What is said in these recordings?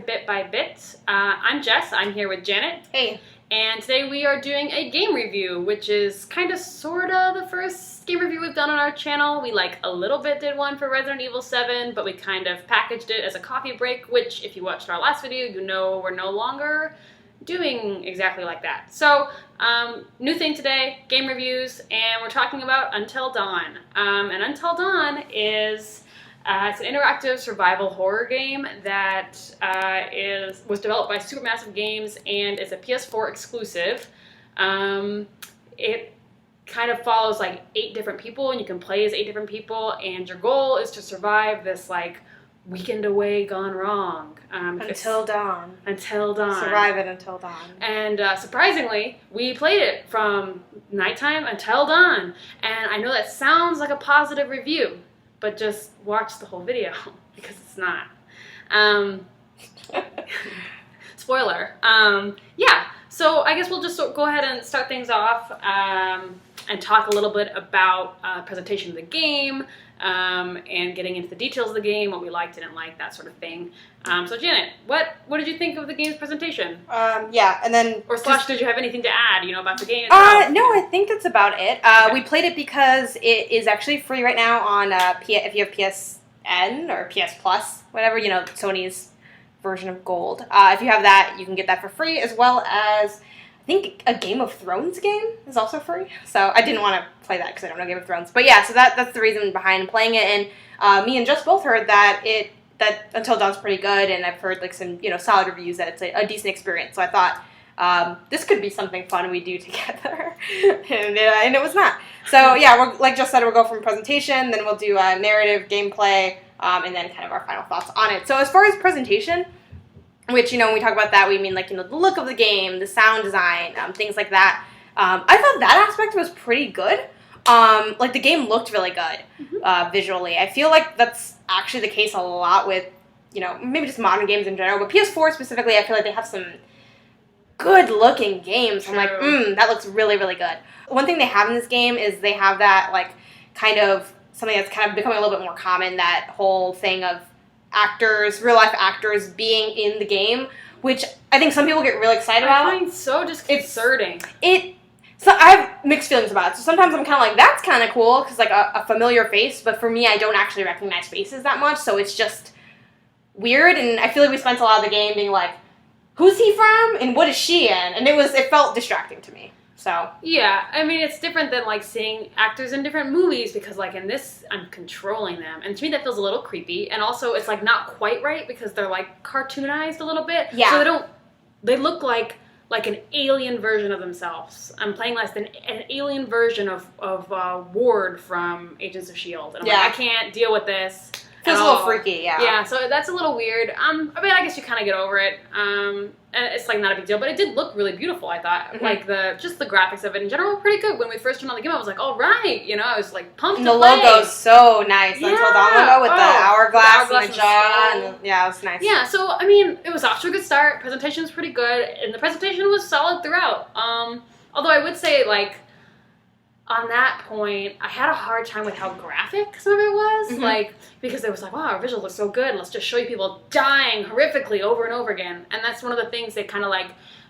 bit by bit. I'm Jess. I'm here with Janet. Hey. And today we are doing a game review, which is kind of sort of the first game review we've done on our channel. We a little bit did one for Resident Evil 7, but we kind of packaged it as a coffee break, which if you watched our last video, you know we're no longer doing exactly like that. So, new thing today, game reviews, and we're talking about Until Dawn. And Until Dawn is... it's an interactive survival horror game that was developed by Supermassive Games and is a PS4 exclusive. It kind of follows 8 different people, and you can play as 8 different people, and your goal is to survive this weekend away gone wrong. Until dawn. Until dawn. Survive it until dawn. And surprisingly, we played it from nighttime until dawn. And I know that sounds like a positive review, but just watch the whole video, because it's not. Spoiler. Yeah, so I guess we'll just go ahead and start things off and talk a little bit about presentation of the game, and getting into the details of the game, what we liked, didn't like, that sort of thing. So Janet, what did you think of the game's presentation? Yeah, and then... Or did you have anything to add, about the game itself? No, I think that's about it. Okay. We played it because it is actually free right now on, if you have PSN or PS Plus, whatever, Sony's version of Gold. If you have that, you can get that for free, as well as, I think, a Game of Thrones game is also free. So I didn't want to play that because I don't know Game of Thrones. But yeah, so that's the reason behind playing it. And me and Jess both heard that Until Dawn's pretty good, and I've heard some solid reviews that it's a decent experience. So I thought this could be something fun we do together, and it was not. So yeah, we're, like Jess said, we'll go from presentation, then we'll do narrative, gameplay, and then kind of our final thoughts on it. So as far as presentation, which when we talk about that, we mean the look of the game, the sound design, things like that. I thought that aspect was pretty good. The game looked really good visually. I feel like that's actually the case a lot with, maybe just modern games in general, but PS4 specifically, I feel like they have some good-looking games. True. I'm like, that looks really, really good. One thing they have in this game is they have that, kind of, something that's kind of becoming a little bit more common, that whole thing of real-life actors being in the game, which I think some people get really excited about. I find so disconcerting. So I have mixed feelings about it. So sometimes I'm kind of that's kind of cool, because a familiar face, but for me, I don't actually recognize faces that much, so it's just weird, and I feel like we spent a lot of the game being who's he from, and what is she in? And it felt distracting to me, so. Yeah, I mean, it's different than, seeing actors in different movies, because, in this, I'm controlling them, and to me that feels a little creepy, and also it's, not quite right, because they're, cartoonized a little bit. Yeah. So they look like an alien version of themselves. I'm playing an alien version of Ward from Agents of S.H.I.E.L.D. And I'm I can't deal with this. Feels a little freaky, yeah. Yeah, so that's a little weird. I mean, I guess you kind of get over it. And it's not a big deal, but it did look really beautiful, I thought. Mm-hmm. Just the graphics of it in general were pretty good. When we first turned on the game, I was like, all right, I was pumped. And the logo's so nice. Yeah. Until Dawn logo with the hourglass and the jaw, and yeah, it was nice. Yeah, so I mean, it was off to a good start. Presentation was pretty good, and the presentation was solid throughout. Although I would say on that point, I had a hard time with how graphic some of it was. Mm-hmm. Because it was wow, our visuals look so good. Let's just show you people dying horrifically over and over again. And that's one of the things they kind of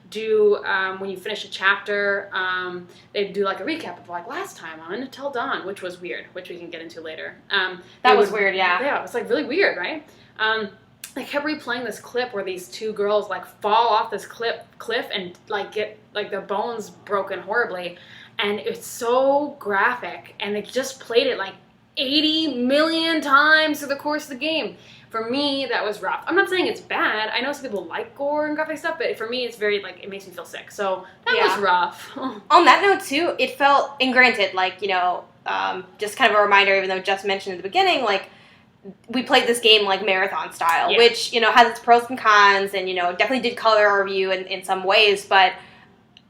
do when you finish a chapter. They do a recap of last time on Until Dawn, which was weird, which we can get into later. That was weird, yeah. Yeah, it was really weird, right? I kept replaying this clip where these 2 girls fall off this cliff and get their bones broken horribly. And it's so graphic, and they just played it 80 million times through the course of the game. For me, that was rough. I'm not saying it's bad. I know some people like gore and graphic stuff, but for me, it's very, it makes me feel sick. So that was rough. On that note, too, it felt, and granted, just kind of a reminder, even though Jess mentioned at the beginning, we played this game marathon style, which, has its pros and cons, and, definitely did color our review in some ways, but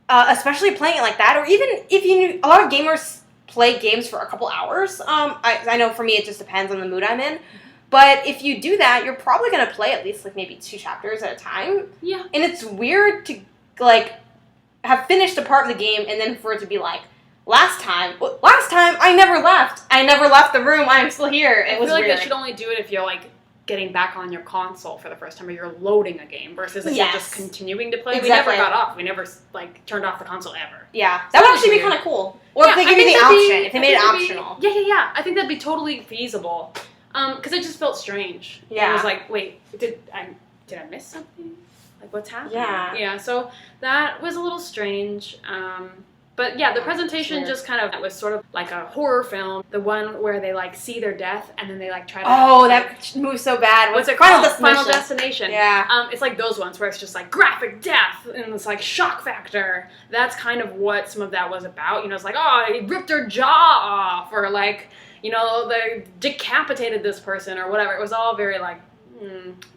especially playing it like that, or even if a lot of gamers play games for a couple hours. I know for me it just depends on the mood I'm in, but if you do that, you're probably going to play at least maybe 2 chapters at a time. Yeah. And it's weird to have finished a part of the game and then for it to be last time I never left the room, I'm still here. I feel like they should only do it if you're getting back on your console for the first time, or you're loading a game versus like you're just continuing to play. Exactly. We never got off. We never like turned off the console ever. Yeah, that would actually be kind of cool. Or if they give you the option, if they made it optional. Yeah. I think that'd be totally feasible. Because it just felt strange. Yeah. It was like, wait, did I miss something? Like, what's happening? Yeah. So that was a little strange. But yeah, the presentation just kind of, it was sort of like a horror film. The one where they like see their death and then they like try to... Oh, that movie's so bad. What's it called? Final Destination. Yeah. It's like those ones where it's just like graphic death and it's like shock factor. That's kind of what some of that was about. You know, it's like, oh, they ripped their jaw off, or like, you know, they decapitated this person or whatever. It was all very like,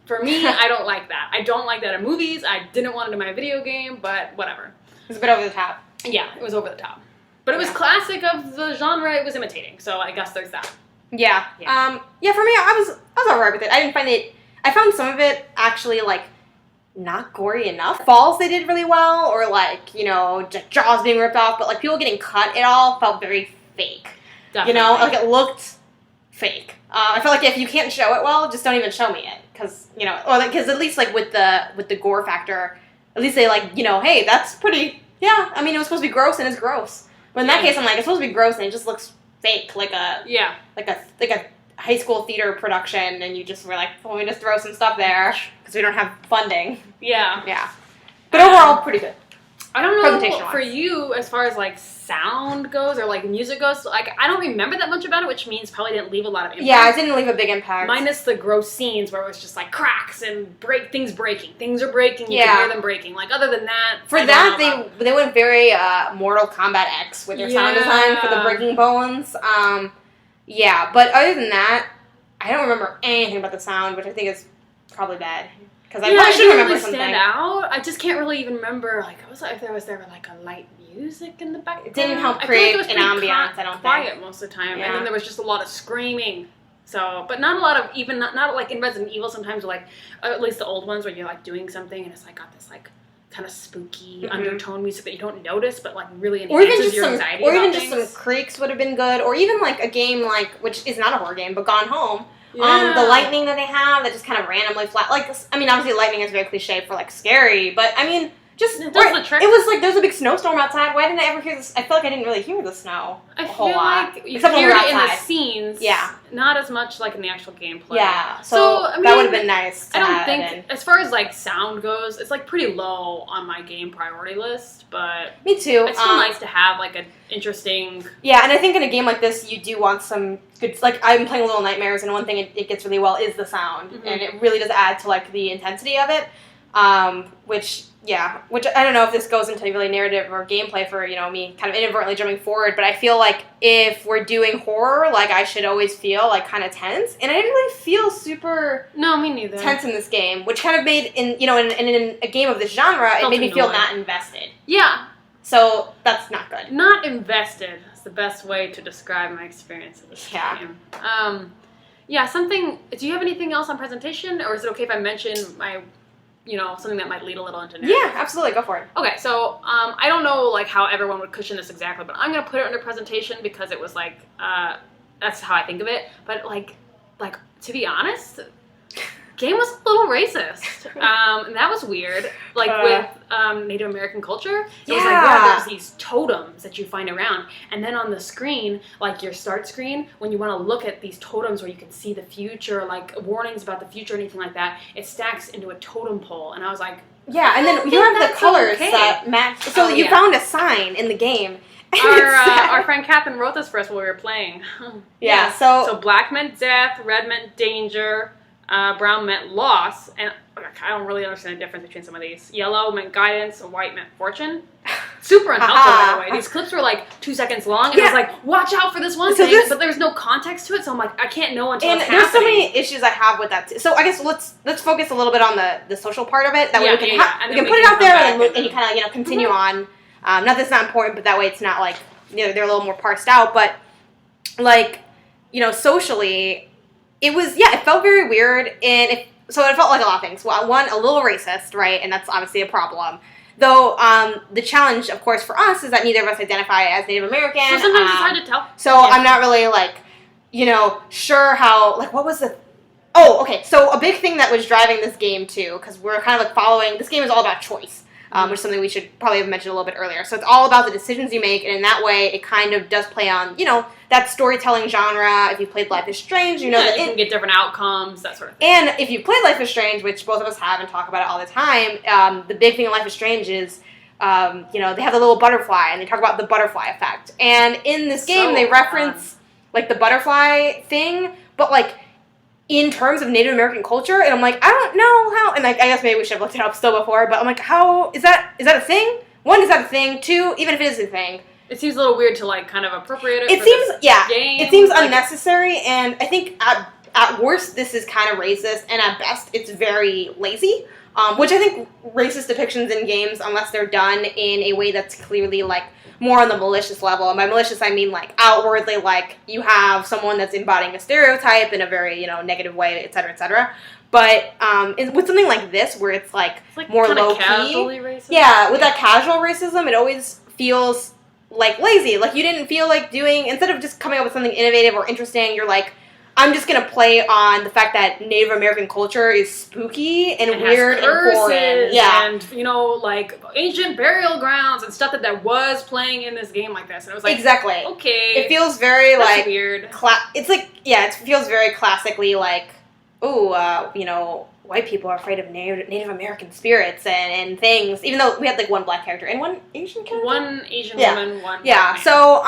For me, I don't like that. I don't like that in movies. I didn't want it in my video game, but whatever. It was a bit over the top. Yeah, it was over the top. But it was classic of the genre it was imitating, so I guess there's that. Yeah. For me, I was alright with it. I found some of it actually, like, not gory enough. Falls they did really well, or like, you know, jaws being ripped off, but like people getting cut, it all felt very fake. Definitely. You know, like it looked fake. I feel like if you can't show it well, just don't even show me it, because you know, or because at least like with the gore factor, at least they like, you know, hey, that's pretty. Yeah, I mean, it was supposed to be gross, and it's gross. But in that case, I'm like, it's supposed to be gross, and it just looks fake, like a high school theater production, and you just were like, well, we just throw some stuff there because we don't have funding. Yeah. Yeah. But overall, pretty good. I don't know for you as far as like sound goes or like music goes. Like I don't remember that much about it, which means probably didn't leave a lot of impact. Yeah, it didn't leave a big impact. Minus the gross scenes where it was just like cracks and things breaking. Things are breaking. You can hear them breaking. Like other than that, they went very Mortal Kombat X with their sound design for the breaking bones. But other than that, I don't remember anything about the sound, which I think is probably bad. Because I probably should remember something. Stand out. I just can't really even remember. Like, if there was like a light music in the background. It didn't help create an ambiance. I don't think. Quiet most of the time, and then there was just a lot of screaming. So, but not a lot of not like in Resident Evil. Sometimes like at least the old ones where you're like doing something and it's like got this like kind of spooky undertone music that you don't notice, but like really enhances your anxiety. Or even just some creaks would have been good. Or even like a game like, which is not a horror game, but Gone Home. Yeah. The lightning that they have that just kind of randomly flat. Like, I mean, obviously lightning is very cliche for like scary, but I mean, just it does the trick. It was like there's a big snowstorm outside. Why didn't I ever hear this? I feel like I didn't really hear the snow a whole lot. Like you hear it in the scenes. Yeah. Not as much like in the actual gameplay. Yeah. So I mean, that would have been nice. I don't think, as far as like sound goes, it's like pretty low on my game priority list. But me too. It's still nice to have like an interesting. Yeah, and I think in a game like this, you do want some good. Like I'm playing Little Nightmares, and one thing it gets really well is the sound, and it really does add to like the intensity of it. Which I don't know if this goes into really narrative or gameplay for, you know, me kind of inadvertently jumping forward, but I feel like if we're doing horror, like I should always feel like kind of tense, and I didn't really feel super me neither tense in this game, which kind of made in a game of this genre, it made me feel not invested. Yeah. So that's not good. Not invested is the best way to describe my experience of this game. Do you have anything else on presentation, or is it okay if I mention my something that might lead a little into narrative? Yeah, absolutely. Go for it. Okay, so I don't know like how everyone would cushion this exactly, but I'm gonna put it under presentation because it was like that's how I think of it. But like to be honest, game was a little racist, and that was weird. Like with Native American culture, it was like there's these totems that you find around, and then on the screen, like your start screen, when you want to look at these totems where you can see the future, like warnings about the future, or anything like that, it stacks into a totem pole, and I was like, and then you have the colors that match. So you found a sign in the game. Our friend Catherine wrote this for us while we were playing. So black meant death, red meant danger. Brown meant loss, and I don't really understand the difference between some of these. Yellow meant guidance, and white meant fortune. Super unhelpful, by the way. These clips were like 2 seconds long, and I was like, watch out for this one thing, but there's no context to it, so I'm like, I can't know until it's happening. And there's so many issues I have with that, too. So I guess let's focus a little bit on the social part of it. That way we can put it out there, and you kind of continue on. Not that it's not important, but that way it's not like, they're a little more parsed out, but like, socially, it was, it felt very weird, and it felt like a lot of things. Well, one, a little racist, right, and that's obviously a problem. Though, the challenge, of course, for us is that neither of us identify as Native American. So sometimes it's hard to tell. So I'm not really, like, sure how, like, what was the Oh, okay. So a big thing that was driving this game too, because we're kind of like following. This game is all about choice, which is something we should probably have mentioned a little bit earlier. So it's all about the decisions you make, and in that way, it kind of does play on that storytelling genre. If you played Life is Strange, you know that you can get different outcomes, that sort of thing. And if you played Life is Strange, which both of us have and talk about it all the time, the big thing in Life is Strange is. They have the little butterfly, and they talk about the butterfly effect. And in this game, they reference like the butterfly thing, but like in terms of Native American culture. And I'm like, I don't know how. And like, I guess maybe we should have looked it up still before. But I'm like, how is that a thing? One, is that a thing? Two, even if it is a thing, it seems a little weird to like kind of appropriate it. It seems unnecessary, and I think at worst this is kind of racist, and at best it's very lazy. Which I think racist depictions in games, unless they're done in a way that's clearly, like, more on the malicious level. And by malicious, I mean, like, outwardly, like, you have someone that's embodying a stereotype in a very, negative way, et cetera, et cetera. But with something like this, where it's, like more low-key. Racist. Yeah, with that casual racism, it always feels, like, lazy. Like, you didn't feel like instead of just coming up with something innovative or interesting, you're like, I'm just going to play on the fact that Native American culture is spooky and weird and foreign. Yeah. And, like ancient burial grounds and stuff that was playing in this game like this. And it was like, exactly. Okay. It feels very like weird. It's like, it feels very classically like, white people are afraid of Native American spirits and things. Even though we had like one black character and one Asian character. One Asian woman, one black man. So,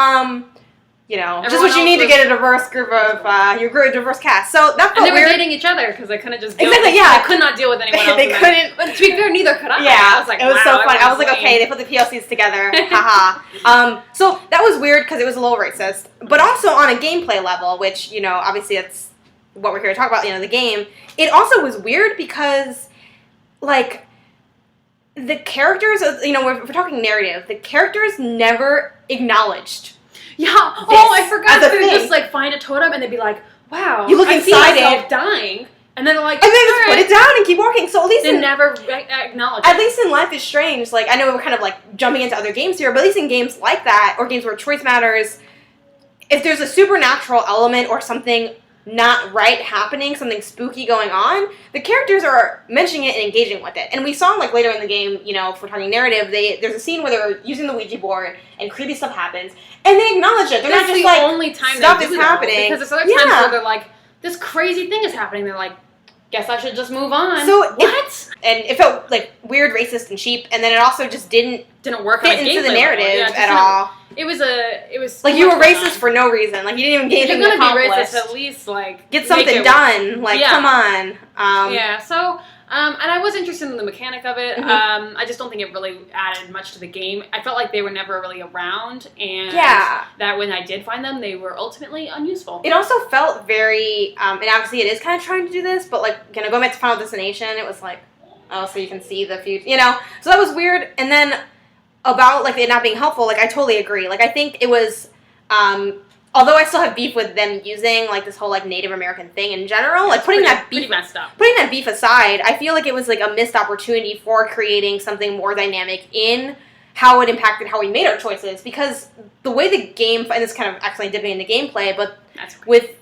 just what you need to get a diverse group of, your diverse cast. So that felt weird. And they were weird. dating each other because they couldn't just I could not deal with anyone else. They couldn't. But to be fair, neither could I. Yeah, I was like, it was so funny. I was like, lame. okay, they put the PLCs together. Haha. So that was weird because it was a little racist. But also on a gameplay level, which, obviously that's what we're here to talk about, the game. It also was weird because, like, the characters, if we're talking narrative, the characters never acknowledged. Yeah. I forgot they would just like find a totem and they'd be like, "Wow, you look inside it, dying," and then they're like, and then just put it down and keep walking. So at least they never acknowledge. At least in Life is Strange, like I know we're kind of like jumping into other games here, but at least in games like that or games where choice matters, if there's a supernatural element or something not right happening, something spooky going on, the characters are mentioning it and engaging with it. And we saw like later in the game, if we're talking narrative, there's a scene where they're using the Ouija board and creepy stuff happens, and they acknowledge it. They're not just like, only time stuff they is do happening. Because there's other times where they're like, this crazy thing is happening. They're like, guess I should just move on. So what? And it felt like weird, racist, and cheap, and then it also just didn't work fit into the narrative at all. It was like you were racist for no reason. Like you didn't even get anything accomplished. You're gonna be racist, at least like get something done. Like come on. So and I was interested in the mechanic of it. Mm-hmm. I just don't think it really added much to the game. I felt like they were never really around, and that when I did find them, they were ultimately unuseful. It also felt very, and obviously it is kind of trying to do this, but like going back to Final Destination, it was like, oh, so you can see the future, So that was weird. And then about like it not being helpful, like I totally agree. Like I think it was, although I still have beef with them using like this whole like Native American thing in general, like putting that beef aside, I feel like it was like a missed opportunity for creating something more dynamic in how it impacted how we made our choices. Because the way the game, and this kind of actually dipping into gameplay, but with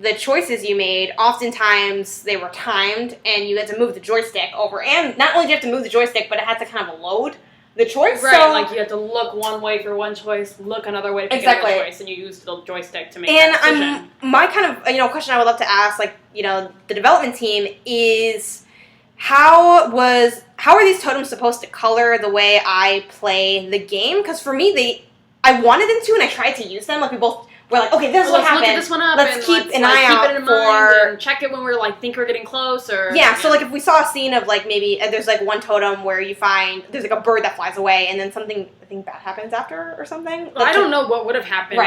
the choices you made, oftentimes they were timed and you had to move the joystick over. And not only did you have to move the joystick, but it had to kind of load the choice. Right, so, like you had to look one way for one choice, look another way to pick another choice, and you used the joystick to make that decision. And my kind of, question I would love to ask, like, the development team is how are these totems supposed to color the way I play the game? Because for me, I wanted them to, and I tried to use them. Like, we both were like, okay, this is what happened. Let's look this one up. Let's keep an eye out keep it in mind and check it when we're like think we're getting close. Or so like if we saw a scene of like maybe there's like one totem where you find there's like a bird that flies away and then something I think bad happens after or something. Well, I don't know what would have happened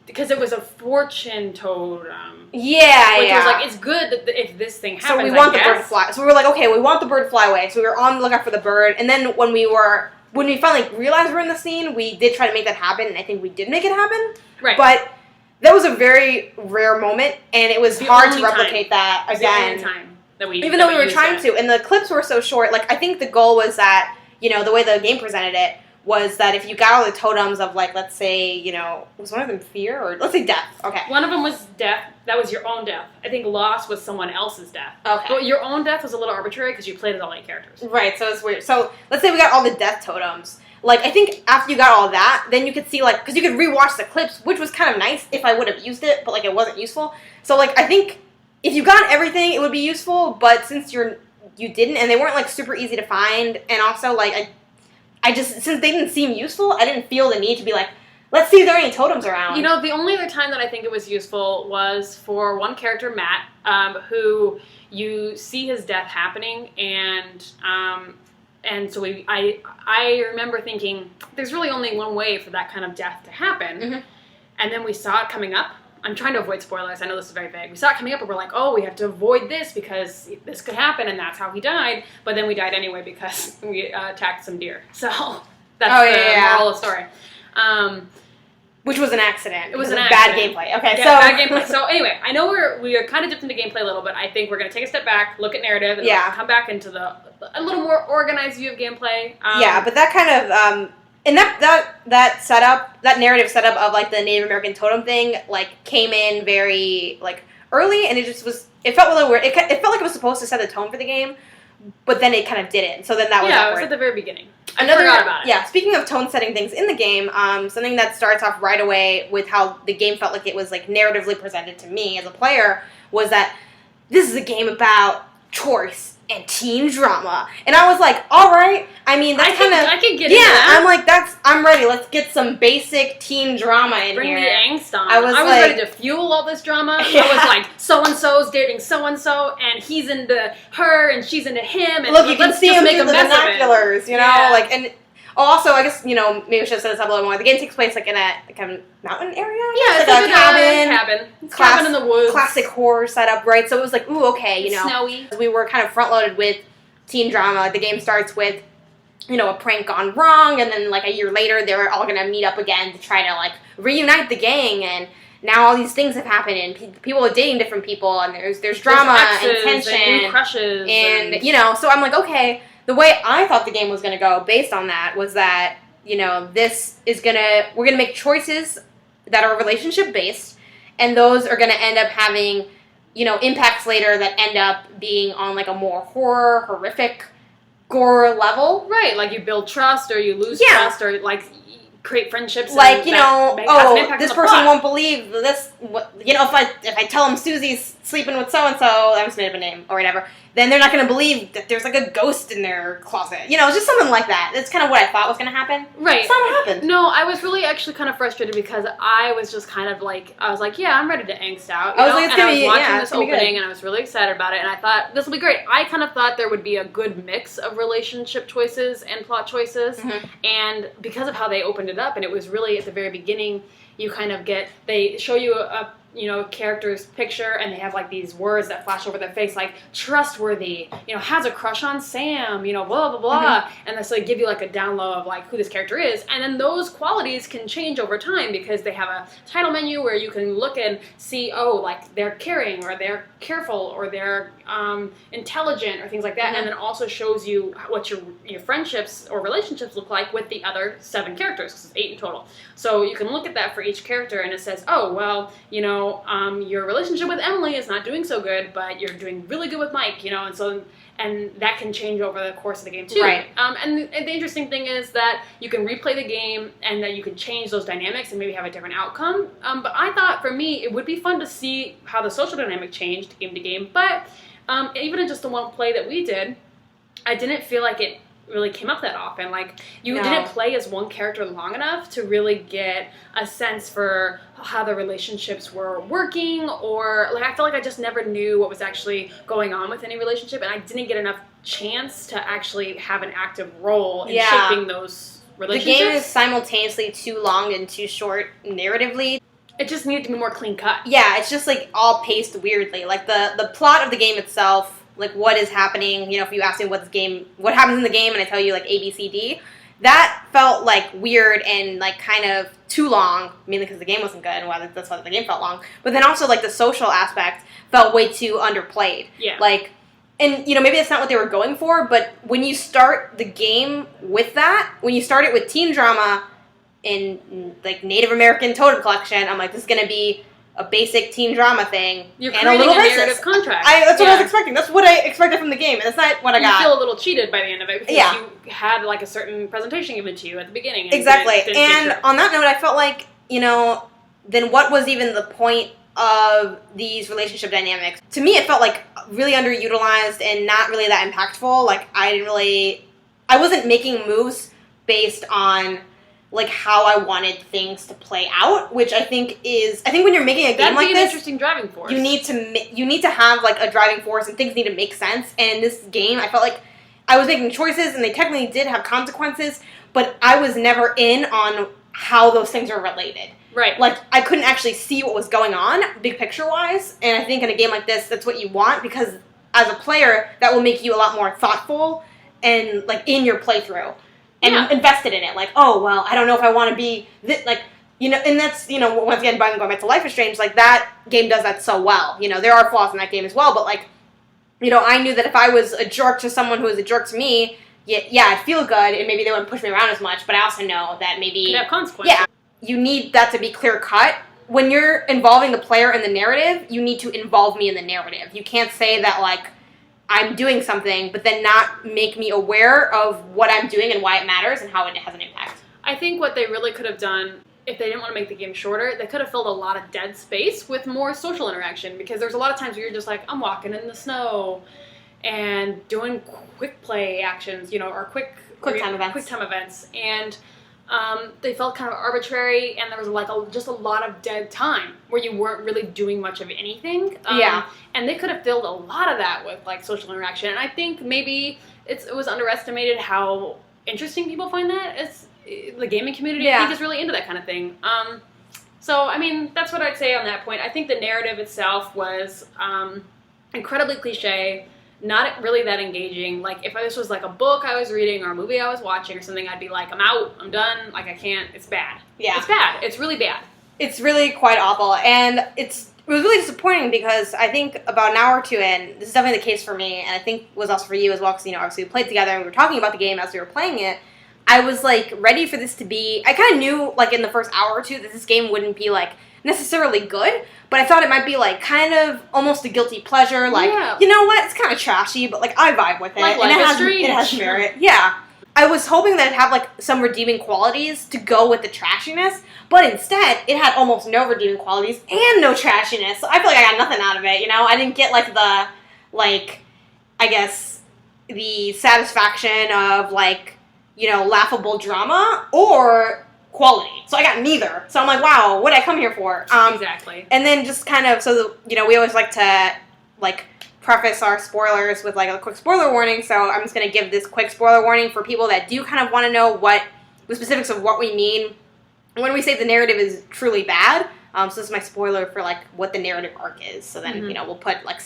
because it was a fortune totem. Which was like it's good that if this thing happens. So we want the bird to fly. So we were like, okay, we want the bird to fly away. So we were on the lookout for the bird, and then when we finally realized we're in the scene, we did try to make that happen, and I think we did make it happen. Right. But that was a very rare moment, and it was hard to replicate that again. The only time that even though we were trying to, and the clips were so short. Like I think the goal was that the way the game presented it was that if you got all the totems of, like, let's say, you know, was one of them fear or let's say death? Okay. One of them was death. That was your own death. I think loss was someone else's death. Okay. But your own death was a little arbitrary because you played as all 8 characters. Right, so it's weird. So let's say we got all the death totems. Like, I think after you got all that, then you could see, like, because you could rewatch the clips, which was kind of nice if I would have used it, but, like, it wasn't useful. So, like, I think if you got everything, it would be useful, but since you didn't, and they weren't, like, super easy to find, and also, like, I just, since they didn't seem useful, I didn't feel the need to be like, let's see if there are any totems around. You know, the only other time that I think it was useful was for one character, Matt, who you see his death happening, and so I remember thinking, there's really only one way for that kind of death to happen, Mm-hmm. and then we saw it coming up. I'm trying to avoid spoilers. I know this is very vague. We saw it coming up, and we're like, oh, we have to avoid this because this could happen, and that's how he died. But then we died anyway because we attacked some deer. So that's the moral of the story. Which was an accident. It was an bad accident. gameplay. Okay, yeah, so bad gameplay. So anyway, I know we are kind of dipped into gameplay a little bit. I think we're going to take a step back, look at narrative, and come back into a little more organized view of gameplay. But that kind of and that setup, that narrative setup of, like, the Native American totem thing, like, came in very, like, early, and it just was. It felt a little weird. It felt like it was supposed to set the tone for the game, but then it kind of didn't. So then that was awkward. it was at the very beginning. I forgot about it. Yeah, speaking of tone-setting things in the game, something that starts off right away with how the game felt like it was, like, narratively presented to me as a player was that this is a game about choice and teen drama. And I was like, all right. I mean, that's kind of... I can get into that. I'm like, I'm ready. Let's get some basic teen drama in Bring here. Bring the angst on. I was like, ready to fuel all this drama. Yeah. I was like, so-and-so's dating so-and-so, and he's into her, and she's into him, and look, you can see him make through the binoculars, you know? Yeah. Like, and... Also, I guess, you know, maybe we should have said this up a little more. The game takes place, like, in a mountain area? Yeah, it's like a cabin. It's cabin in the woods. Classic horror setup, right? So it was like, ooh, okay, you know. Snowy. We were kind of front-loaded with teen drama. Like, the game starts with, you know, a prank gone wrong, and then, like, a year later, they're all going to meet up again to try to, like, reunite the gang, and now all these things have happened, and people are dating different people, and there's drama and tension. And new crushes. And, you know, so I'm like, okay... The way I thought the game was going to go based on that was that, you know, we're going to make choices that are relationship-based, and those are going to end up having, you know, impacts later that end up being on, like, a more horrific, gore level. Right, like you build trust, or you lose trust, or, like, create friendships. Like, you know, this person plot. won't believe this, you know, if I tell them Susie's sleeping with so-and-so, I just made up a name, or whatever, then they're not going to believe that there's, like, a ghost in their closet. You know, just something like that. That's kind of what I thought was going to happen. Right. It's not what happened. No, I was really actually kind of frustrated because I was just kind of like, yeah, I'm ready to angst out. I was like, I was watching this opening, and I was really excited about it, and I thought, this will be great. I kind of thought there would be a good mix of relationship choices and plot choices, and because of how they opened it up, and it was really at the very beginning, you kind of they show you a character's picture, and they have, like, these words that flash over their face, like, trustworthy, you know, has a crush on Sam, you know, blah, blah, blah. And so they give you, like, a down low of, like, who this character is. And then those qualities can change over time because they have a title menu where you can look and see, oh, like, they're caring, or they're careful, or they're intelligent, or things like that. And then also shows you what your friendships or relationships look like with the other 7 characters, because it's 8 in total. So you can look at that for each character, and it says, oh, well, you know, your relationship with Emily is not doing so good, but you're doing really good with Mike, you know, and that can change over the course of the game too. Right. And the interesting thing is that you can replay the game, and that you can change those dynamics and maybe have a different outcome. But I thought, for me, it would be fun to see how the social dynamic changed game to game. But even in just the one play that we did, I didn't feel like it really came up that often. Like, you didn't play as one character long enough to really get a sense for how the relationships were working, or, like, I felt like I just never knew what was actually going on with any relationship, and I didn't get enough chance to actually have an active role in shaping those relationships. The game is simultaneously too long and too short narratively. It just needed to be more clean cut. Yeah, it's just, like, all paced weirdly. Like, the plot of the game itself, like, what is happening, you know, if you ask me what happens in the game, and I tell you, like, A, B, C, D, that felt, like, weird and, like, kind of too long, mainly because the game wasn't good, and that's why the game felt long. But then also, like, the social aspect felt way too underplayed. Yeah. Like, and, you know, maybe that's not what they were going for, but when you start the game with that, when you start it with teen drama in, like, Native American Totem Collection, I'm like, this is going to be a basic teen drama thing. You're and creating a little narrative racist. contrast. That's what I was expecting. That's what I expected from the game, and that's not what I got. You feel a little cheated by the end of it because you had, like, a certain presentation given to you at the beginning. And Exactly. didn't On that note, I felt like, you know, then what was even the point of these relationship dynamics? To me, it felt like really underutilized and not really that impactful. Like, I wasn't making moves based on, like, how I wanted things to play out, which I think when you're making a game like this, an interesting driving force. You need to have, like, a driving force, and things need to make sense. And in this game, I felt like I was making choices, and they technically did have consequences, but I was never in on how those things are related. Right. Like, I couldn't actually see what was going on, big picture-wise, and I think in a game like this, that's what you want, because as a player, that will make you a lot more thoughtful and, like, in your playthrough. And invested in it. Like, oh, well, I don't know if I want to be this, like, you know, and that's, you know, once again, going back to Life is Strange, like, that game does that so well. You know, there are flaws in that game as well, but, like, you know, I knew that if I was a jerk to someone who was a jerk to me, yeah, I'd feel good, and maybe they wouldn't push me around as much, but I also know that maybe... Could have consequences. Yeah, you need that to be clear-cut. When you're involving the player in the narrative, you need to involve me in the narrative. You can't say that, like, I'm doing something, but then not make me aware of what I'm doing and why it matters and how it has an impact. I think what they really could have done, if they didn't want to make the game shorter, they could have filled a lot of dead space with more social interaction, because there's a lot of times where you're just like, I'm walking in the snow and doing quick play actions, you know, or quick time events, and they felt kind of arbitrary, and there was like just a lot of dead time where you weren't really doing much of anything. And they could have filled a lot of that with, like, social interaction, and I think maybe it was underestimated how interesting people find that. The gaming community, I think, is really into that kind of thing. So, I mean, that's what I'd say on that point. I think the narrative itself was incredibly cliche, not really that engaging. Like, if this was, like, a book I was reading or a movie I was watching or something, I'd be like, I'm out, I'm done, like, I can't, it's bad. Yeah. It's bad. It's really bad. It's really quite awful, and it was really disappointing because I think about an hour or two in, this is definitely the case for me, and I think was also for you as well, because, you know, obviously we played together and we were talking about the game as we were playing it. I was, like, ready for this to be... I kind of knew, like, in the first hour or two that this game wouldn't be, like, necessarily good, but I thought it might be, like, kind of almost a guilty pleasure. Like, you know what? It's kind of trashy, but, like, I vibe with it. Like and it has merit. Yeah. I was hoping that it'd have, like, some redeeming qualities to go with the trashiness, but instead, it had almost no redeeming qualities and no trashiness. So I feel like I got nothing out of it, you know? I didn't get, like, the, like, I guess, the satisfaction of, like, you know, laughable drama or quality. So I got neither. So I'm like, wow, what did I come here for? Exactly. And then just kind of, so, you know, we always like to, like, preface our spoilers with, like, a quick spoiler warning. So I'm just going to give this quick spoiler warning for people that do kind of want to know what the specifics of what we mean when we say the narrative is truly bad. So this is my spoiler for, like, what the narrative arc is. So then, you know, we'll put, like,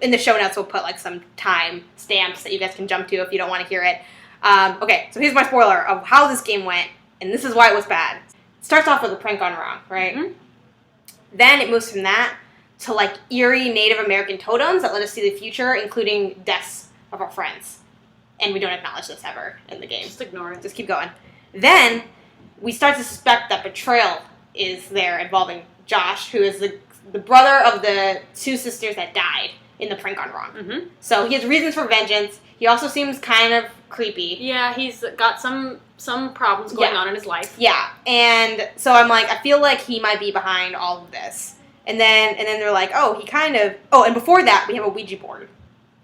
in the show notes, we'll put, like, some time stamps that you guys can jump to if you don't want to hear it. Okay, so here's my spoiler of how this game went, and this is why it was bad. It starts off with a prank gone wrong, right? Mm-hmm. Then it moves from that to, like, eerie Native American totems that let us see the future, including deaths of our friends. And we don't acknowledge this ever in the game. Just ignore it. Just keep going. Then we start to suspect that betrayal is there involving Josh, who is the brother of the two sisters that died in the prank gone wrong. Mm-hmm. So he has reasons for vengeance. He also seems kind of creepy. Yeah, he's got some problems going on in his life. Yeah, and so I'm like, I feel like he might be behind all of this. And then they're like, oh, he kind of... Oh, and before that, we have a Ouija board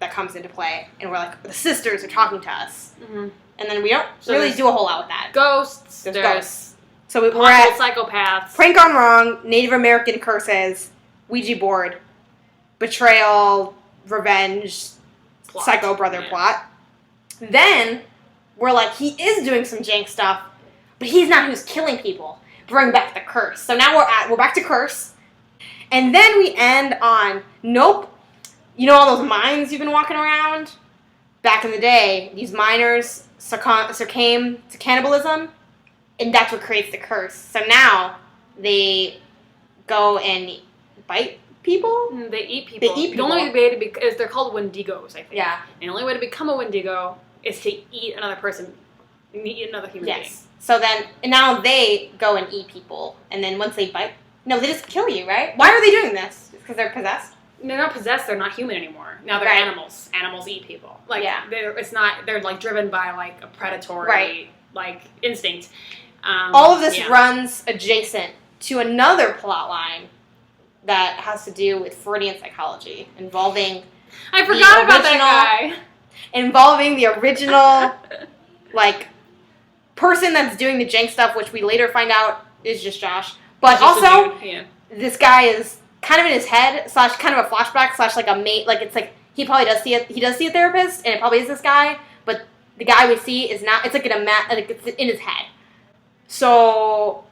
that comes into play. And we're like, the sisters are talking to us. Mm-hmm. And then we don't really do a whole lot with that. Ghosts. There's ghosts. So we're at psychopaths. Prank gone wrong, Native American curses, Ouija board, betrayal, revenge, plot. Psycho brother plot. Then we're like, he is doing some jank stuff, but he's not who's killing people. Bring back the curse. So now we're back to curse. And then we end on, nope. You know all those mines you've been walking around? Back in the day, these miners succumbed to cannibalism, and that's what creates the curse. So now they go and bite people? They eat people. They eat people. The only way to is they're called Wendigos, I think. Yeah. And the only way to become a Wendigo is to eat another person, eat another human being. Yes. So then, and now they go and eat people, and then once they bite, no, they just kill you, right? Why are they doing this? Because they're possessed? They're not possessed. They're not human anymore. Now they're animals. Animals eat people. Like they're like driven by like a predatory like instinct. All of this runs adjacent to another plot line that has to do with Freudian psychology involving. I forgot about that guy. Involving the original, like, person that's doing the jank stuff, which we later find out is just Josh. But also, this guy is kind of in his head, / kind of a flashback, / like a mate. Like, it's like, he probably does see a therapist, and it probably is this guy, but the guy we see is not, it's like it's in his head. So,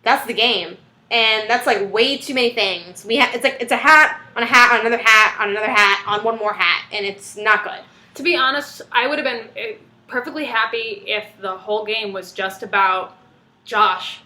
that's the game. And that's like way too many things. It's a hat on another hat on another hat on one more hat, and it's not good. To be honest, I would have been perfectly happy if the whole game was just about Josh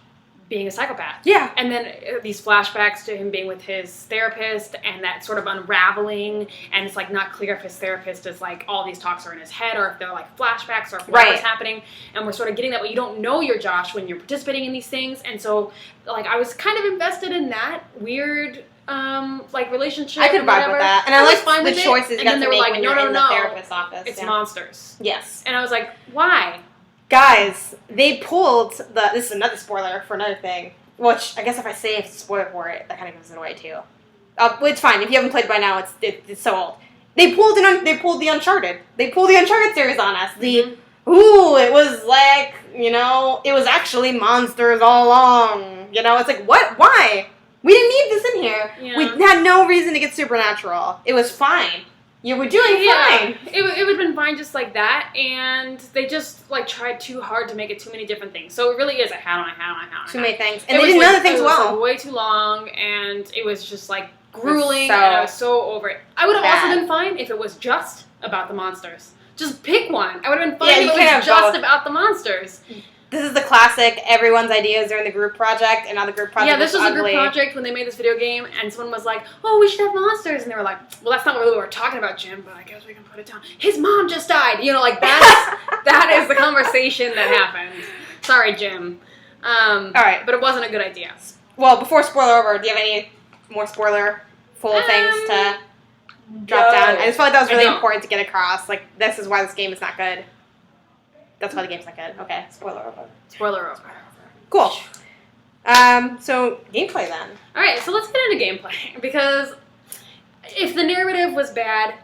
being a psychopath. Yeah. And then these flashbacks to him being with his therapist and that sort of unraveling, and it's like not clear if his therapist is like all these talks are in his head or if they're like flashbacks or if whatever's happening, and we're sort of getting that, but you don't know you're Josh when you're participating in these things, and so like I was kind of invested in that weird like relationship. I could vibe with that, and I like the choices you got to make like, when you're in the therapist's office. It's monsters. Yes. And I was like, why? Guys, they pulled this is another spoiler for another thing, which I guess if I say it's a spoiler for it, that kind of gives it away too. It's fine, if you haven't played by now, it's so old. They pulled the Uncharted. They pulled the Uncharted series on us. It was like, it was actually monsters all along. It's like, what? Why? We didn't need this in here. Yeah. We had no reason to get supernatural. It was fine. You were doing fine. It would have been fine just like that, and they just like tried too hard to make it too many different things. So it really is a hat on a hat on a hat. Too many things, and they did none of the things well. It was way too long, and it was just like grueling, and I was so over it. I would have also been fine if it was just about the monsters. Just pick one. I would have been fine if it was just about the monsters. This is the classic, everyone's ideas are in the group project, and now the group project this was a group project when they made this video game, and someone was like, oh, we should have monsters, and they were like, well, that's not what we were talking about, Jim, but I guess we can put it down. His mom just died! That is the conversation that happened. Sorry, Jim. Alright. But it wasn't a good idea. Well, before spoiler over, do you have any more spoiler-full things to drop down? I just felt like that was really important to get across. Like, this is why this game is not good. That's why the game's not good. Okay, spoiler over. Spoiler over. Cool. So, gameplay then. Alright, so let's get into gameplay. Because if the narrative was bad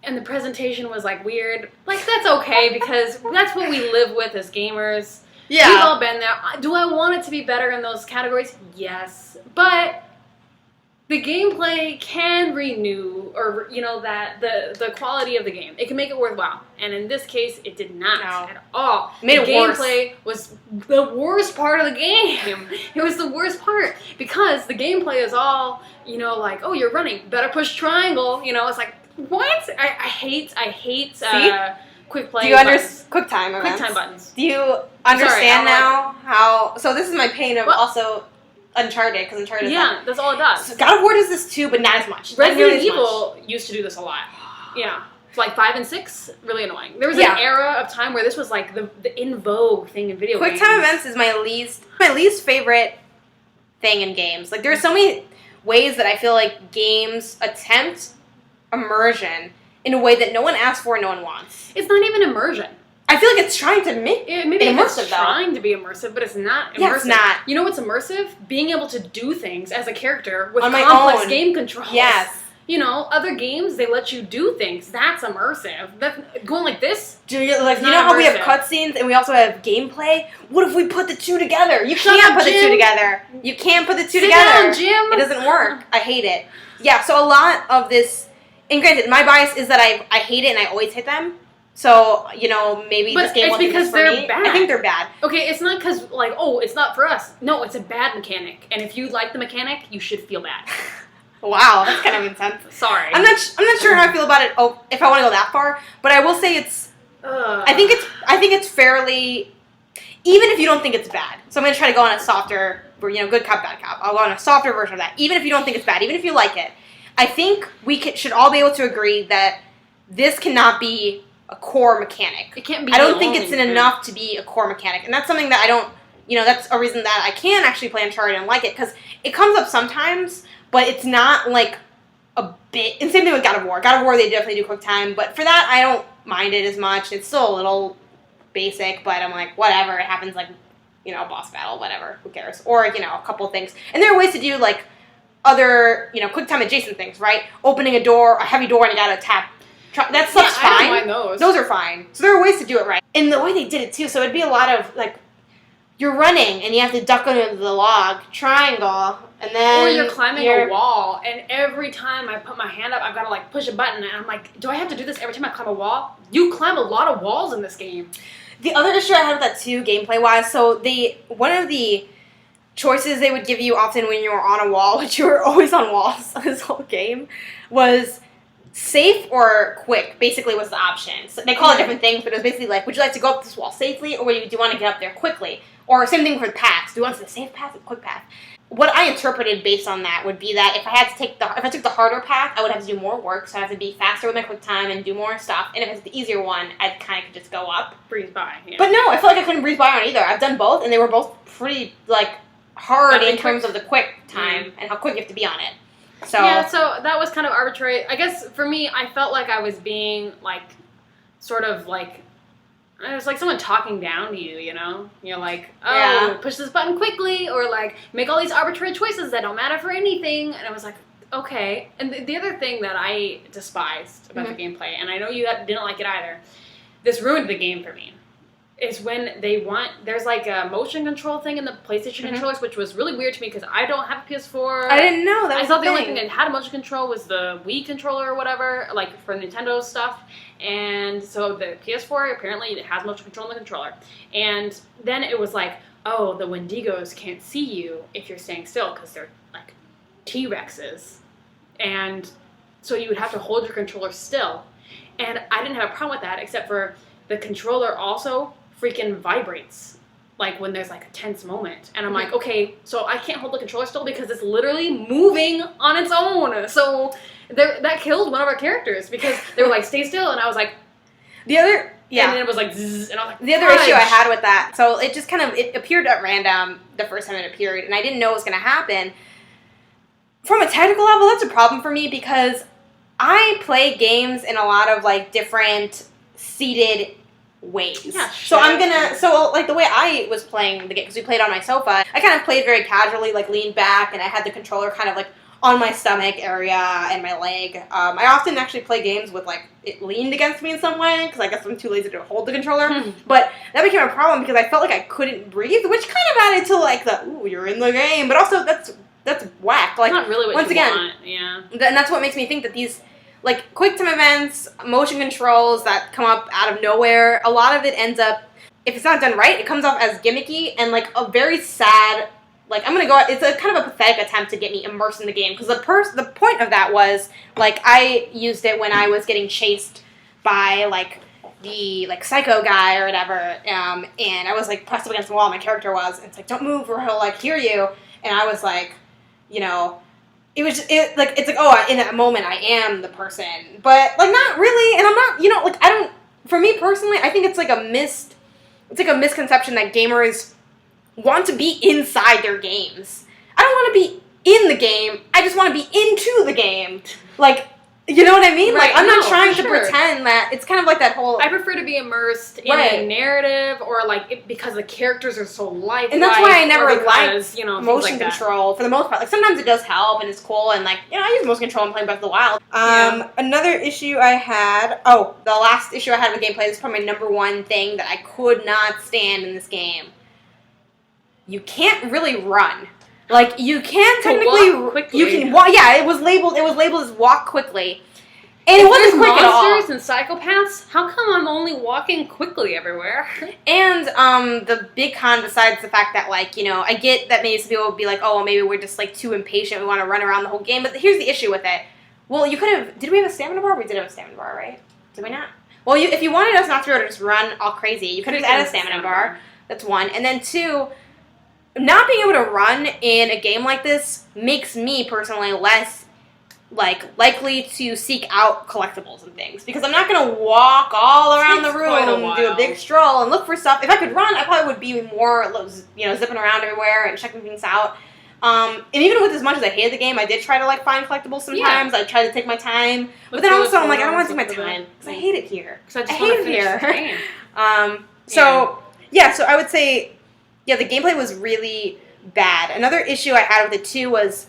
and the presentation was, like, weird, like, that's okay because that's what we live with as gamers. Yeah. We've all been there. Do I want it to be better in those categories? Yes. But the gameplay can renew, or, the quality of the game. It can make it worthwhile. And in this case, it did not at all. The gameplay was the worst part of the game. It was the worst part. Because the gameplay is all, like, oh, you're running. Better push triangle. It's like, what? I hate quick play buttons. QuickTime events. QuickTime buttons. Do you understand now how... So this is my pain of also... Uncharted, because Uncharted is that's all it does. So God of War does this too, but not as much. Resident Evil used to do this a lot. Yeah. It's like 5 and 6, really annoying. There was an era of time where this was like the in vogue thing in video games. QuickTime events is my least favorite thing in games. Like, there are so many ways that I feel like games attempt immersion in a way that no one asks for and no one wants. It's not even immersion. I feel like it's trying to make it immersive, it's trying to be immersive, but it's not immersive. Yeah, it's not. You know what's immersive? Being able to do things as a character with complex game controls. Yes. Other games, they let you do things. That's immersive. Going like this, you know how we have cutscenes and we also have gameplay? What if we put the two together? You can't put the two together. You can't put the two together. Down, Jim. It doesn't work. I hate it. Yeah, so a lot of this, and granted, my bias is that I hate it and I always hit them. So, maybe this game wasn't just for me. Bad. I think they're bad. Okay, it's not because, it's not for us. No, it's a bad mechanic. And if you like the mechanic, you should feel bad. Wow, that's kind of intense. Sorry. I'm not sure how I feel about it, if I want to go that far. But I will say it's... I think it's fairly... Even if you don't think it's bad. So I'm going to try to go on a softer good cop, bad cop. I'll go on a softer version of that. Even if you don't think it's bad, even if you like it, I think we should all be able to agree that this cannot be a core mechanic. It can't be. I don't think it's enough to be a core mechanic, and that's something that I don't. That's a reason that I can actually play Uncharted and like it, because it comes up sometimes, but it's not like a bit. And same thing with God of War. God of War, they definitely do quick time, but for that, I don't mind it as much. It's still a little basic, but I'm like, whatever. It happens like, boss battle, whatever. Who cares? Or, a couple things. And there are ways to do like other, quick time adjacent things, right? Opening a door, a heavy door, and you gotta tap. That stuff's fine. I don't mind those. Those are fine. So there are ways to do it right. And the way they did it too, so it'd be a lot of like, you're running and you have to duck under the log, triangle, and then... Or you're climbing a wall, and every time I put my hand up, I've got to, like, push a button, and I'm like, do I have to do this every time I climb a wall? You climb a lot of walls in this game. The other issue I had with that, too, gameplay-wise, so one of the choices they would give you often when you were on a wall, which you were always on walls this whole game, was safe or quick, basically, was the option. So they call it different things, but it was basically like, would you like to go up this wall safely, or do you want to get up there quickly? Or same thing for paths. Do you want the safe path or the quick path? What I interpreted based on that would be that if I took the harder path, I would have to do more work, so I have to be faster with my quick time and do more stuff. And if it's the easier one, I kind of could just go up. Breeze by, yeah. But no, I feel like I couldn't breeze by on either. I've done both, and they were both pretty, like, hard in terms of the quick time and how quick you have to be on it. So yeah, so that was kind of arbitrary. I guess for me, I felt like I was being, like, sort of, like... It was like someone talking down to you, You're like, push this button quickly, or like, make all these arbitrary choices that don't matter for anything. And I was like, okay. And the other thing that I despised about the gameplay, and I know you didn't like it either, this ruined the game for me, is when there's like a motion control thing in the PlayStation controllers, which was really weird to me because I don't have a PS4. I didn't know that. I thought the only thing that had motion control was the Wii controller or whatever, like for Nintendo stuff. And so the PS4, apparently it has motion control in the controller. And then it was like, oh, the Wendigos can't see you if you're staying still because they're like T-Rexes. And so you would have to hold your controller still. And I didn't have a problem with that, except for the controller also freaking vibrates, like when there's like a tense moment. And I'm like, okay, so I can't hold the controller still because it's literally moving on its own. So that killed one of our characters because they were like, stay still, and I was like, and then it was like, zzz, and I was like, the other issue I had with that, so it just it appeared at random the first time it appeared, and I didn't know it was going to happen. From a technical level, that's a problem for me because I play games in a lot of like different seated ways. Yeah, sure. So like the way I was playing the game, because we played on my sofa, I kind of played very casually, like leaned back, and I had the controller kind of like on my stomach area and my leg. I often actually play games with like it leaned against me in some way because I guess I'm too lazy to hold the controller. But that became a problem because I felt like I couldn't breathe, which kind of added to like you're in the game, but also that's whack. Like, not really what once you again, want. Yeah. And that's what makes me think that these like quick time events, motion controls that come up out of nowhere, a lot of it ends up, if it's not done right, it comes off as gimmicky and like a very sad. Like, it's a kind of a pathetic attempt to get me immersed in the game, because the point of that was, like, I used it when I was getting chased by, like, the, like, psycho guy or whatever, and I was, like, pressed up against the wall, my character was, and it's like, don't move or he'll, like, hear you, and I was, like, it's like, oh, in that moment I am the person, but, like, not really, and I'm not, for me personally, I think it's, like, a misconception that gamers want to be inside their games. I don't want to be in the game. I just want to be into the game. Like, you know what I mean? Right, like, I'm not trying to pretend that. It's kind of like that whole... I prefer to be immersed in a narrative, or like because the characters are so lifelike. And that's why I never liked motion like control for the most part. Like, sometimes it does help and it's cool, and like, I use motion control and playing Breath of the Wild. Another issue I had... Oh, the last issue I had with gameplay, this is probably my number one thing that I could not stand in this game. You can't really run. Like, you can technically walk quickly. You can walk. Yeah, it was labeled as walk quickly, and it wasn't quick at all. Monsters and psychopaths. How come I'm only walking quickly everywhere? And the big con, besides the fact that I get that maybe some people would be like, oh, well, maybe we're just like too impatient. We want to run around the whole game. But here's the issue with it. Well, you could have. Did we have a stamina bar? We did have a stamina bar, right? Did we not? Well, if you wanted us not to be able to just run all crazy, you could have added a stamina bar. That's one, and then two. not being able to run in a game like this makes me personally less likely to seek out collectibles and things, because I'm not gonna walk all around the room and do a big stroll and look for stuff. If I could run, I probably would be more, zipping around everywhere and checking things out. And even with as much as I hated the game, I did try to find collectibles sometimes. I tried to take my time, but then also I'm like, I don't want to take my time because I hate it here. I hate it here. So I would say, the gameplay was really bad. Another issue I had with it too was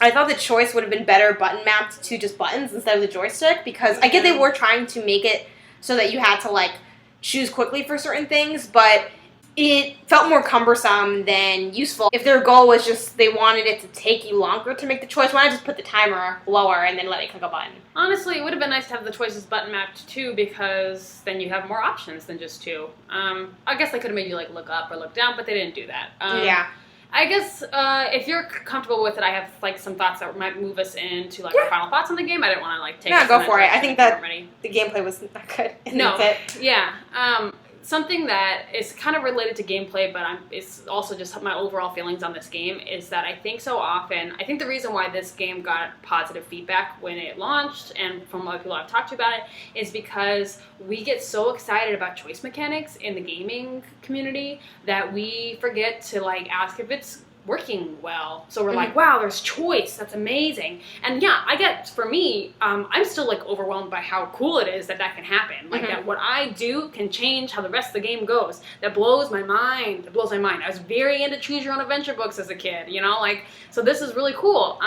I thought the choice would have been better button mapped to just buttons instead of the joystick, because I get they were trying to make it so that you had to choose quickly for certain things, but it felt more cumbersome than useful. If their goal was just they wanted it to take you longer to make the choice, why not just put the timer lower and then let it click a button? Honestly, it would have been nice to have the choices button mapped too, because then you have more options than just two. I guess they could have made you look up or look down, but they didn't do that. I guess if you're comfortable with it, I have some thoughts that might move us into our final thoughts on the game. I didn't want to take. No, go for it. I think that the gameplay was not good. Something that is kind of related to gameplay, but it's also just my overall feelings on this game, is that I think so often, I think the reason why this game got positive feedback when it launched, and from other people I've talked to about it, is because we get so excited about choice mechanics in the gaming community that we forget to ask if it's working well. So we're wow, there's choice, that's amazing. And I get, for me, I'm still overwhelmed by how cool it is that can happen. That what I do can change how the rest of the game goes. That blows my mind. I was very into choose your own adventure books as a kid, so this is really cool.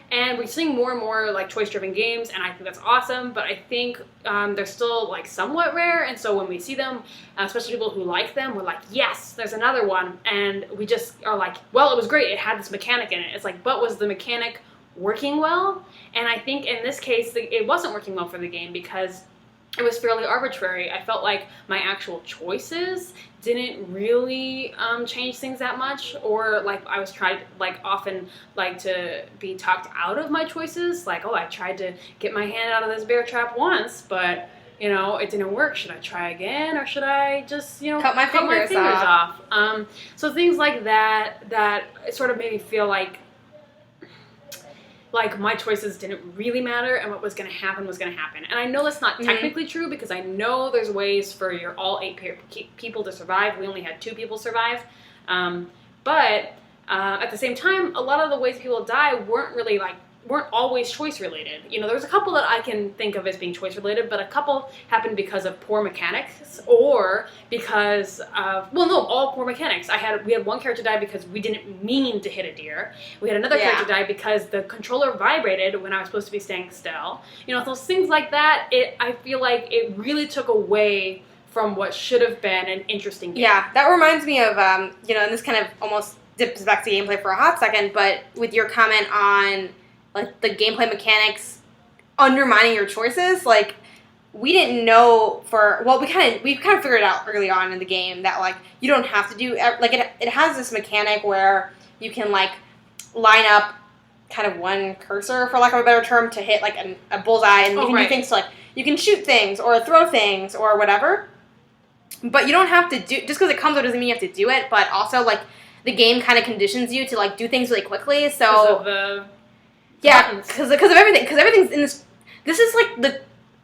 And we're seeing more and more choice-driven games, and I think that's awesome, but I think they're still somewhat rare, and so when we see them, especially people who like them, we're like, yes, there's another one, and we just are like, well, it was great, it had this mechanic in it. It's but was the mechanic working well? And I think in this case, it wasn't working well for the game, because it was fairly arbitrary. I felt like my actual choices didn't really change things that much, or I was often to be talked out of my choices. Oh, I tried to get my hand out of this bear trap once, but it didn't work. Should I try again, or should I just cut my fingers off? So things like that it sort of made me feel like my choices didn't really matter, and what was going to happen was going to happen. And I know that's not technically true, because I know there's ways for your all 8 people to survive. We only had 2 people survive. But at the same time, a lot of the ways people die weren't always choice related. There's a couple that I can think of as being choice related, but a couple happened because of poor mechanics, or because of, all poor mechanics. We had one character die because we didn't mean to hit a deer. We had another character die because the controller vibrated when I was supposed to be staying still. Those things like that, I feel like it really took away from what should have been an interesting game. Yeah, that reminds me of, and this kind of almost dips back to gameplay for a hot second, but with your comment on the gameplay mechanics undermining your choices, we didn't know we kind of figured it out early on in the game that you don't have to do it has this mechanic where you can line up kind of one cursor, for lack of a better term, to hit a bullseye, and you can do things you can shoot things or throw things or whatever, but you don't have to do, just because it comes up doesn't mean you have to do it. But also the game kind of conditions you to do things really quickly, so because of everything. Because everything's in this. This is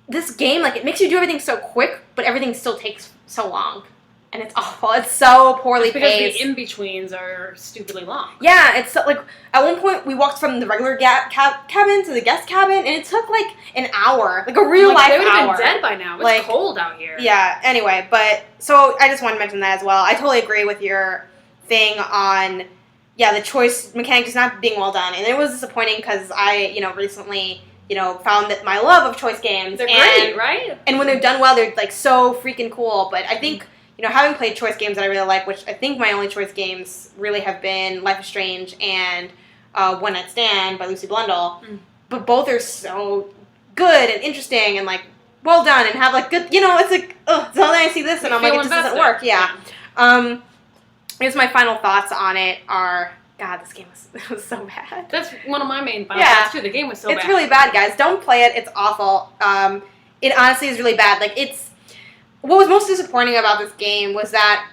this game. It makes you do everything so quick, but everything still takes so long, and it's awful. It's so poorly paced. Because the in betweens are stupidly long. Yeah, it's at one point we walked from the regular cabin to the guest cabin, and it took an hour, a real life hour. They would have been dead by now. It's cold out here. Yeah. Anyway, but so I just wanted to mention that as well. I totally agree with your thing on. Yeah, the choice mechanic is not being well done, and it was disappointing because I, recently, found that my love of choice games. They're great, right? And when they're done well, they're so freaking cool. But I think, having played choice games that I really like, which I think my only choice games really have been Life is Strange and One Night Stand by Lucy Blundell. But both are so good and interesting and well done and have good. It's so then I see this and I'm like, it just doesn't work. Yeah. I guess my final thoughts on it are, God, this game was so bad. That's one of my main final thoughts too. The game was so bad. It's really bad, guys. Don't play it. It's awful. It honestly is really bad. What was most disappointing about this game was that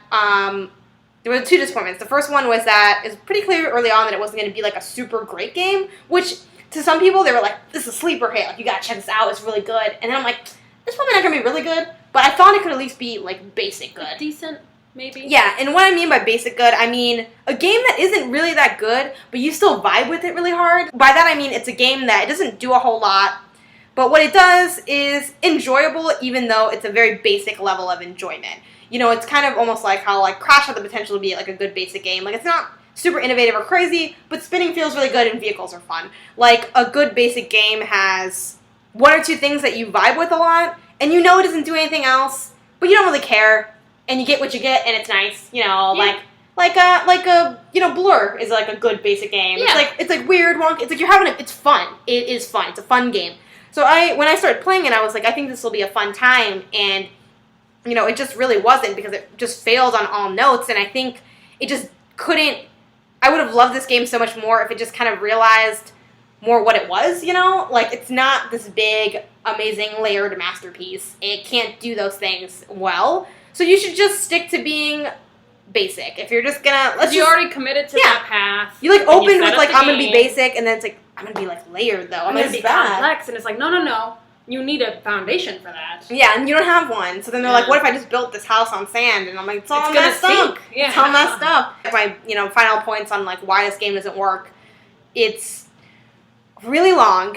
there were 2 disappointments. The first one was that it's pretty clear early on that it wasn't going to be like a super great game, which to some people they were like, this is a sleeper hit, like you gotta check this out, it's really good. And then I'm like, it's probably not going to be really good, but I thought it could at least be like basic good. Decent, maybe? Yeah, and what I mean by basic good, I mean a game that isn't really that good, but you still vibe with it really hard. By that I mean it's a game that it doesn't do a whole lot, but what it does is enjoyable even though it's a very basic level of enjoyment. You know, it's kind of almost like how like Crash had the potential to be like a good basic game. Like it's not super innovative or crazy, but spinning feels really good and vehicles are fun. Like a good basic game has 1 or 2 things that you vibe with a lot, and you know it doesn't do anything else, but you don't really care, and you get what you get, and it's nice. You know, Yeah. like a you know, Blur is like a good basic game. Yeah. It's like weird, wonky. It's like you're having it's fun. It is fun. It's a fun game. So when I started playing it, I was like, I think this will be a fun time, and you know, it just really wasn't because it just failed on all notes, and I think it just couldn't. I would have loved this game so much more if it just kind of realized more what it was, you know? Like, it's not this big, amazing, layered masterpiece. It can't do those things well. So you should just stick to being basic. If you're just gonna... You already committed to that path. You, like, opened with, like, I'm gonna game. be basic, and then it's like, I'm gonna be, like, layered, though. I'm gonna be complex, and it's like, no. You need a foundation for that. Yeah, and you don't have one. So then they're like, what if I just built this house on sand? And I'm like, it's all messed up. Yeah. It's all messed up. My, you know, final points on, like, why this game doesn't work. It's really long.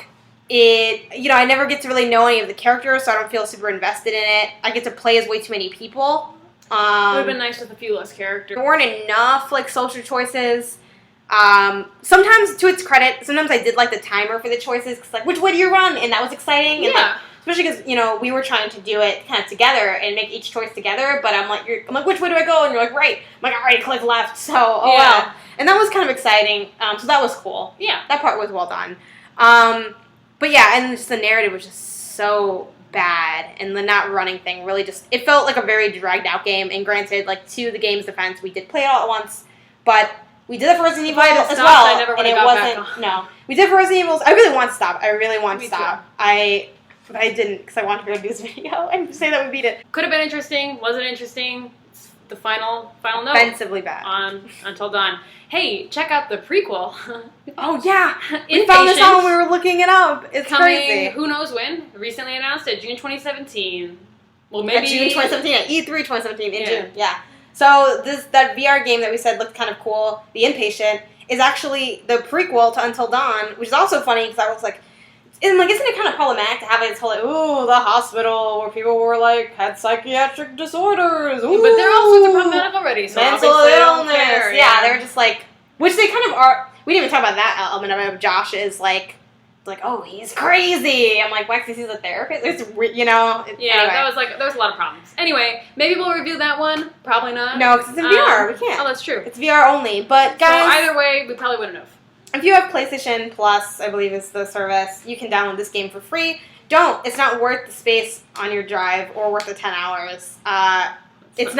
You know, I never get to really know any of the characters, so I don't feel super invested in it. I get to play as way too many people. It would have been nice with a few less characters. There weren't enough, like, social choices. Sometimes, to its credit, sometimes I did like the timer for the choices, because, like, which way do you run? And that was exciting. And, Yeah. like, especially because, you know, we were trying to do it kind of together and make each choice together, but I'm like, which way do I go? And you're like, right. I'm like, all right, click left. So, well. And that was kind of exciting. So that was cool. Yeah. That part was well done. But yeah, and just the narrative was just so bad, and the not running thing really just, it felt like a very dragged out game. And granted, like, to the game's defense, we did play it all at once, but we did it for Resident Evil as well. I never and it got wasn't, back on. no. We did it for Resident Evil. I really want to stop. I really want to Me stop. But I didn't, because I wanted to go do this video and say that we beat it. Could have been interesting. Wasn't interesting. It's the final note. Offensively bad. On Until Dawn. Hey, check out the prequel. Oh yeah, we found this out when we were looking it up. It's coming, crazy. Who knows when? Recently announced it, June 2017. Well, maybe At June 2017, at E3 2017 in Yeah. June. Yeah. So that VR game that we said looked kind of cool, The Inpatient, is actually the prequel to Until Dawn, which is also funny because I was like, isn't it kind of problematic to have this whole, like, ooh, the hospital where people were, like, had psychiatric disorders, ooh. But they're all sorts of problematic already, so mental obviously they don't illness. care, Yeah, they were just like, which they kind of are. We didn't even talk about that element of it. Josh is like, oh, he's crazy. I'm like, why? Because he's a therapist? It's, you know. Yeah, anyway. that was like, there was a lot of problems. Anyway, maybe we'll review that one. Probably not. No, because it's in VR. We can't. Oh, that's true. It's VR only. But, guys. So either way, we probably wouldn't have. If you have PlayStation Plus, I believe is the service, you can download this game for free. Don't. It's not worth the space on your drive or worth the 10 hours. It's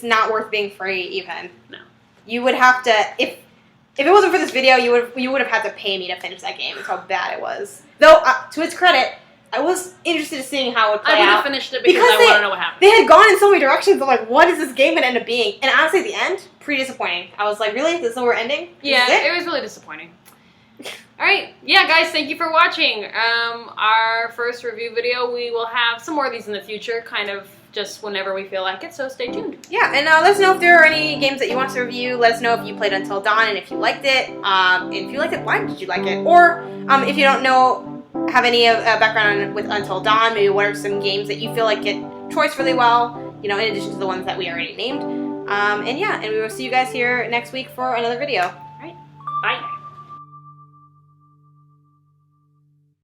not worth being free even. No. You would have to, if it wasn't for this video, you would have had to pay me to finish that game. That's how bad it was. Though, to its credit, I was interested in seeing how it would play out. I would have finished it because I want to know what happened. They had gone in so many directions. I'm like, what is this game going to end up being? And honestly, at the end, pretty disappointing. I was like, really? This is where we're ending? Yeah, it was really disappointing. Alright, yeah guys, thank you for watching. Our first review video, we will have some more of these in the future, kind of just whenever we feel like it, so stay tuned. Yeah, and let us know if there are any games that you want to review. Let us know if you played Until Dawn and if you liked it. And if you liked it, why did you like it? Or if you don't have any background with Until Dawn, maybe what are some games that you feel like get choice really well, you know, in addition to the ones that we already named. And yeah, and we will see you guys here next week for another video. Alright, bye.